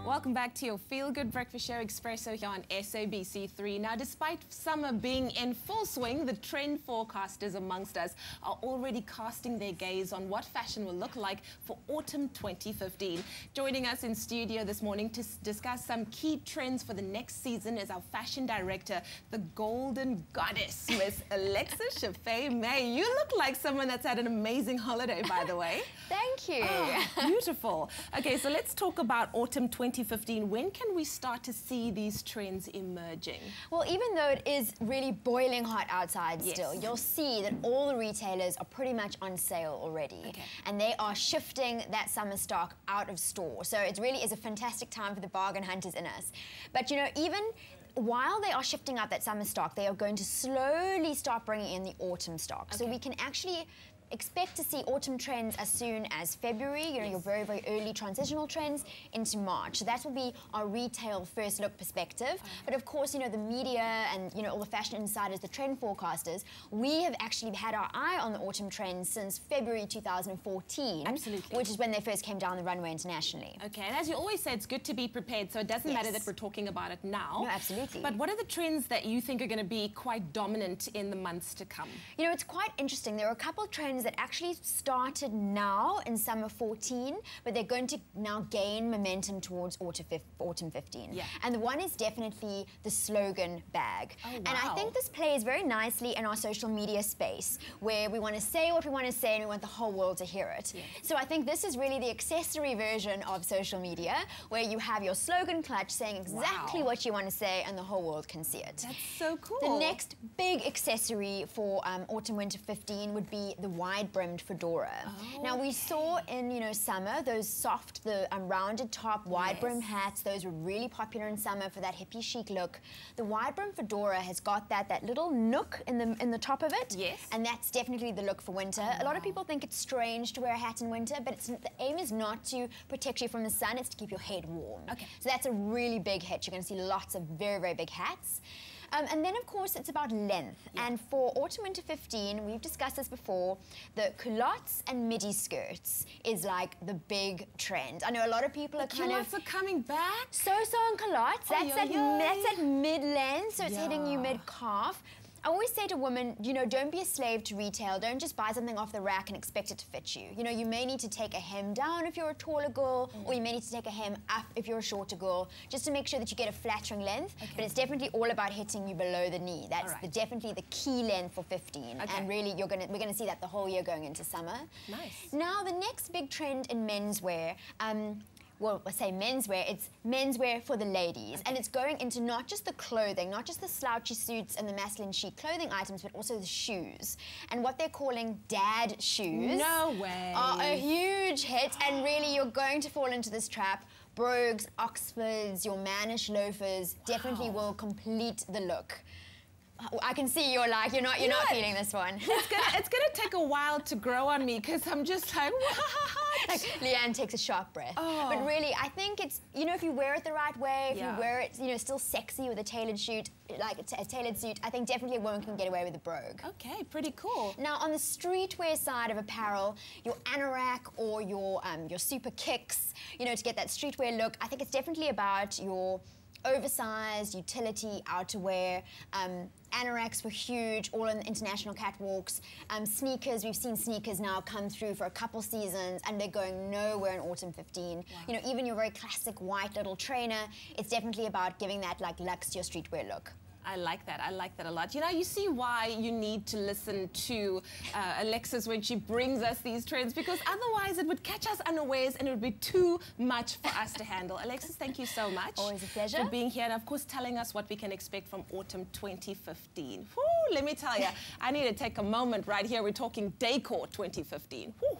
Welcome back to your Feel Good Breakfast Show, Expresso, here on SABC3. Now, despite summer being in full swing, the trend forecasters amongst us are already casting their gaze on what fashion will look like for autumn 2015. Joining us in studio this morning to discuss some key trends for the next season is our fashion director, the golden goddess, Miss Alexis Shafay-May. You look like someone that's had an amazing holiday, by the way. Thank you. Oh, beautiful. Okay, so let's talk about autumn 2015. When can we start to see these trends emerging? Well, even though it is really boiling hot outside still, you'll see that all the retailers are pretty much on sale already. Okay. And they are shifting that summer stock out of store. So it really is a fantastic time for the bargain hunters in us. But, you know, even while they are shifting out that summer stock, they are going to slowly start bringing in the autumn stock. Okay. So we can actually expect to see autumn trends as soon as February, you know, your very, very early transitional trends into March. So that will be our retail first look perspective. But of course, you know, the media and, you know, all the fashion insiders, the trend forecasters, we have actually had our eye on the autumn trends since February 2014. Absolutely. Which is when they first came down the runway internationally. Okay, and as you always say, it's good to be prepared, so it doesn't matter that we're talking about it now. No, absolutely. But what are the trends that you think are going to be quite dominant in the months to come? You know, it's quite interesting. There are a couple of trends that actually started now in summer 14, but they're going to now gain momentum towards autumn 15. Yeah. And the one is definitely the slogan bag. Oh, wow. And I think this plays very nicely in our social media space, where we want to say what we want to say and we want the whole world to hear it. Yeah. So I think this is really the accessory version of social media, where you have your slogan clutch saying exactly what you want to say and the whole world can see it. That's so cool. The next big accessory for autumn-winter 15 would be the wide-brimmed fedora. Oh, now, we saw in, you know, summer, those soft, the rounded top, wide-brim hats, those were really popular in summer for that hippie chic look. The wide-brim fedora has got that little nook in the top of it. Yes. And that's definitely the look for winter. Oh, wow. A lot of people think it's strange to wear a hat in winter, but the aim is not to protect you from the sun, it's to keep your head warm. Okay. So that's a really big hit. You're going to see lots of very, very big hats. And then, of course, it's about length. Yeah. And for autumn-winter 15, we've discussed this before, the culottes and midi skirts is like the big trend. I know a lot of people are kind of... Culottes are coming back? So-so on culottes. That's at mid-length, so it's hitting you mid-calf. I always say to women, you know, don't be a slave to retail. Don't just buy something off the rack and expect it to fit you. You know, you may need to take a hem down if you're a taller girl, or you may need to take a hem up if you're a shorter girl, just to make sure that you get a flattering length. Okay. But it's definitely all about hitting you below the knee. That's definitely the key length for 15. Okay. And really, we're gonna see that the whole year going into summer. Nice. Now, the next big trend in menswear, well, I say menswear, it's menswear for the ladies. Okay. And it's going into not just the clothing, not just the slouchy suits and the masculine chic clothing items, but also the shoes. And what they're calling dad shoes. No way. Are a huge hit, and really you're going to fall into this trap. Brogues, Oxfords, your mannish loafers definitely will complete the look. I can see you're like, you're not feeling this one. It's gonna take a while to grow on me, because I'm just like, what? Like, Leigh-Anne takes a sharp breath. Oh. But really, I think it's, you know, if you wear it the right way, if you wear it, you know, still sexy with a tailored suit, like a tailored suit, I think definitely a woman can get away with a brogue. Okay, pretty cool. Now, on the streetwear side of apparel, your anorak or your super kicks, you know, to get that streetwear look, I think it's definitely about your oversized utility outerwear. Anoraks were huge, all on the international catwalks. Sneakers, we've seen sneakers now come through for a couple seasons, and they're going nowhere in autumn 15. Wow. You know, even your very classic white little trainer, it's definitely about giving that like luxe to your streetwear look. I like that a lot. You know, you see why you need to listen to Alexis when she brings us these trends, because otherwise it would catch us unawares and it would be too much for us to handle. Alexis, thank you so much. Always a pleasure. For being here and, of course, telling us what we can expect from autumn 2015. Whew, let me tell you, I need to take a moment right here. We're talking decor 2015. Whew.